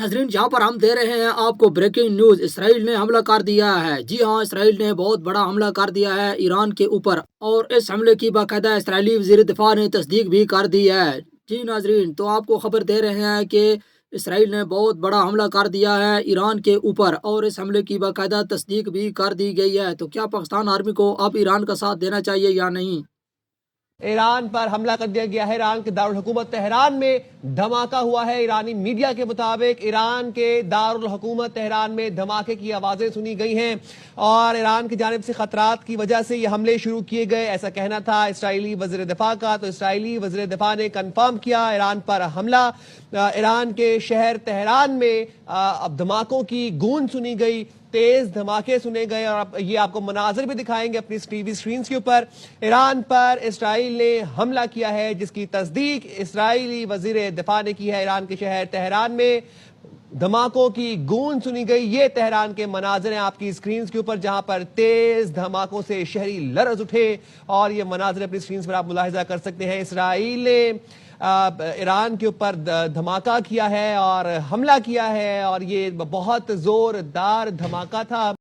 नाज़रीन, जहाँ पर हम दे रहे हैं आपको ब्रेकिंग न्यूज़। इसराइल ने हमला कर दिया है। जी हाँ, इसराइल ने बहुत बड़ा हमला कर दिया है ईरान के ऊपर, और इस हमले की बाकायदा इसराइली वज़ीर दिफा ने तस्दीक भी कर दी है। जी नाज़रीन, तो आपको खबर दे रहे हैं कि इसराइल ने बहुत बड़ा हमला कर दिया है ईरान के ऊपर, और इस हमले की बाकायदा तस्दीक भी कर दी गई है। तो क्या पाकिस्तान आर्मी को अब ईरान का साथ देना चाहिए या नहीं? ईरान पर हमला कर दिया गया है। ईरान के दारुल हुकूमत तेहरान में धमाका हुआ है। ईरानी मीडिया के मुताबिक ईरान के दारुल हुकूमत तेहरान में धमाके की आवाज़ें सुनी गई हैं और ईरान की जानिब से खतरात की वजह से ये हमले शुरू किए गए, ऐसा कहना था इसराइली वज़ीर दिफा का। तो इसराइली वज़ीर दिफा ने कन्फर्म किया ईरान पर हमला। ईरान के शहर तेहरान में अब धमाकों की गूंज सुनी गई, तेज धमाके सुने गए, और ये आपको मनाजर भी दिखाएंगे अपनी टीवी स्क्रीन के ऊपर। ईरान पर इसराइल ने हमला किया है जिसकी तस्दीक इसराइली वजीर दिफा ने की है। ईरान के शहर तेहरान में धमाकों की गूंज सुनी गई। ये तेहरान के मनाजर हैं आपकी स्क्रीन के ऊपर, जहां पर तेज धमाकों से शहरी लरज उठे, और ये मनाजर अपनी स्क्रीन पर आप मुलाहिजा कर सकते हैं। इसराइल ने ईरान के ऊपर धमाका किया है और हमला किया है, और ये बहुत जोरदार धमाका था।